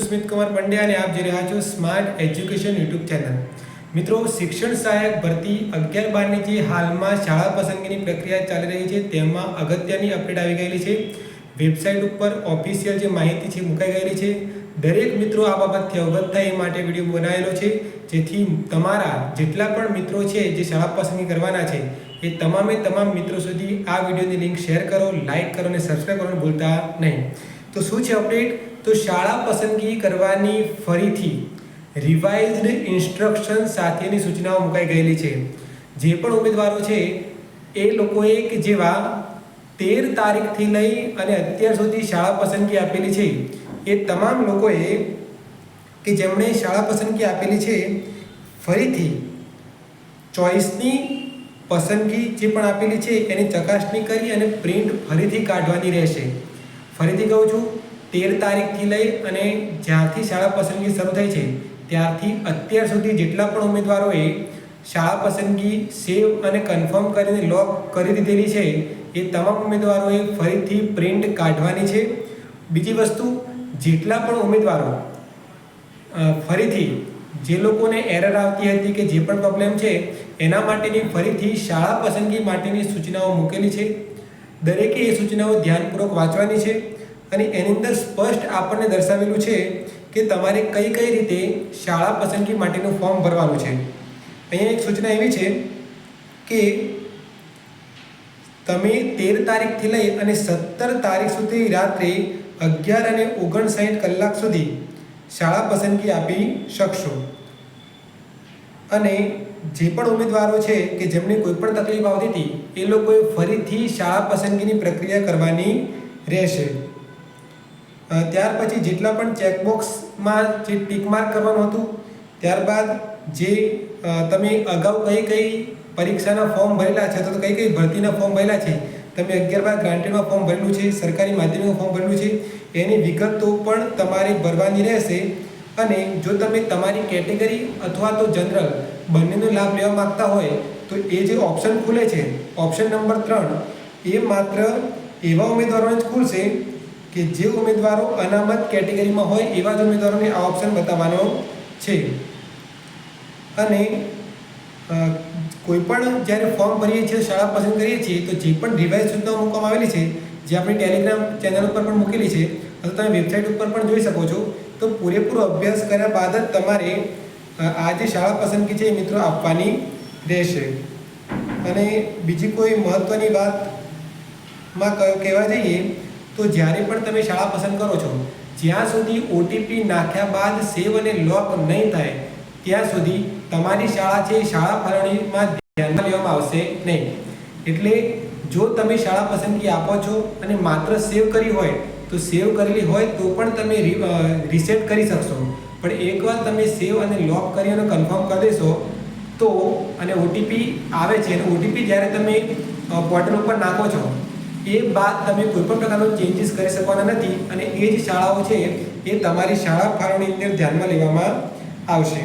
સ્મિત કુમાર પંડ્યા અને આપ જોઈ રહ્યા છો સ્માર્ટ એજ્યુકેશન યુટ્યુબ ચેનલ। મિત્રો, શિક્ષણ સહાયક ભરતી 11-12ની જે હાલમાં શાળા પસંદગીની પ્રક્રિયા ચાલી રહી છે તેમાં અગત્યની અપડેટ આવી ગયેલી છે। વેબસાઇટ ઉપર ઓફિશિયલ જે માહિતી છે મુકાઈ ગયેલી છે। દરેક મિત્રો આ બાબતથી અવગત થાય એ માટે વિડીયો બનાવેલો છે, જેથી તમારા જેટલા પણ મિત્રો છે જે શાળા પસંદગી કરવાના છે એ તમામ મિત્રો સુધી આ વિડીયોની લિંક શેર કરો, લાઇક કરો અને સબસ્ક્રાઈબ કરવાનું ભૂલતા નહીં। તો શું છે અપડેટ? તો શાળા પસંદગી કરવાની ફરીથી રિવાઇઝ્ડ ઇન્સ્ટ્રક્શન સાથેની સૂચનાઓ મુકાઈ ગયેલી છે। જે પણ ઉમેદવારો છે એ લોકોએ કે જેવા 13 તારીખથી લઈ અને અત્યાર સુધી શાળા પસંદગી આપેલી છે એ તમામ લોકોએ કે જેમણે શાળા પસંદગી આપેલી છે ફરીથી ચોઈસની પસંદગી જે પણ આપેલી છે એની ચકાસણી કરી અને પ્રિન્ટ ફરીથી કાઢવાની રહેશે। ફરીથી કહું છું, 13 તારીખથી લઈ અને જ્યારથી શાળા પસંદગી શરૂ થઈ છે ત્યારથી અત્યાર સુધી જેટલા પણ ઉમેદવારોએ શાળા પસંદગી સેવ અને કન્ફર્મ કરીને લોક કરી દીધેલી છે એ તમામ ઉમેદવારોએ ફરીથી પ્રિન્ટ કાઢવાની છે। બીજી વસ્તુ, જેટલા પણ ઉમેદવારો ફરીથી જે લોકોને એરર આવતી હતી કે જે પણ પ્રોબ્લેમ છે એના માટેની ફરીથી શાળા પસંદગી માટેની સૂચનાઓ મૂકેલી છે। દરેકે એ સૂચનાઓ ધ્યાનપૂર્વક વાંચવાની છે અને એની અંદર સ્પષ્ટ આપણને દર્શાવેલું છે કે તમારે કઈ કઈ રીતે શાળા પસંદગી માટેનું ફોર્મ ભરવાનું છે। અહીંયા એક સૂચના એવી છે કે તમે 13 તારીખથી લઈ અને 17 તારીખ સુધી રાત્રે 11:59 કલાક સુધી શાળા પસંદગી આપી શકશો। અને જે પણ ઉમેદવારો છે કે જેમને કોઈ પણ તકલીફ આવતી હતી એ લોકોએ ફરીથી શાળા પસંદગીની પ્રક્રિયા કરવાની રહેશે। ત્યાર પછી જેટલા પણ ચેકબોક્સમાં જે ટીક માર્ક કરવાનું હતું, ત્યારબાદ જે તમે અગાઉ કઈ કઈ પરીક્ષાના ફોર્મ ભરેલા છે અથવા તો કઈ કઈ ભરતીના ફોર્મ ભરેલા છે, તમે 11-12 ગ્રાન્ટેડમાં ફોર્મ ભરેલું છે, સરકારી માધ્યમિકમાં ફોર્મ ભરેલું છે, એની વિગતો પણ તમારે ભરવાની રહેશે। અને જો તમે તમારી કેટેગરી અથવા તો જનરલ બંનેનો લાભ લેવા માગતા હોય તો એ જે ઓપ્શન ખુલે છે, ઓપ્શન નંબર 3, એ માત્ર એવા ઉમેદવારોને જ ખુલશે કે જે ઉમેદવારો અનામત કેટેગરીમાં હોય એવા જ ઉમેદવારોને આ ઓપ્શન બતાવવાનો છે। અને કોઈ પણ જ્યારે ફોર્મ ભરીએ છીએ, શાળા પસંદ કરીએ છીએ તો જે પણ રિવાઇઝ સૂચનાઓ મૂકવામાં આવેલી છે જે આપણી ટેલિગ્રામ ચેનલ ઉપર પણ મૂકેલી છે અથવા તમે વેબસાઇટ ઉપર પણ જોઈ શકો છો, તો પૂરેપૂરો અભ્યાસ કર્યા બાદ જ તમારે આ જે શાળા પસંદગી છે એ મિત્રો આપવાની રહેશે। અને બીજી કોઈ મહત્ત્વની વાતમાં કહેવા જઈએ તો જ્યારે પણ તમે શાળા પસંદ કરો છો, જ્યાં સુધી ઓટીપી નાખ્યા બાદ સેવ અને લોક નહીં થાય ત્યાં સુધી તમારી શાળા છે શાળા ફાળવણીમાં ધ્યાનમાં લેવામાં આવશે નહીં। એટલે જો તમે શાળા પસંદગી આપો છો અને માત્ર સેવ કરી હોય તો સેવ કરેલી હોય તો પણ તમે રીસેટ કરી શકશો, પણ એકવાર તમે સેવ અને લોક કરી અને કન્ફર્મ કરી દેશો તો અને ઓટીપી આવે છે અને ઓટીપી જ્યારે તમે પોર્ટલ ઉપર નાખો છો એ બાદ તમે કોઈપણ પ્રકારનો ચેન્જીસ કરી શકવાના નથી અને એ જ શાળાઓ છે એ તમારી શાળા ફાળવણીની અંદર ધ્યાનમાં લેવામાં આવશે।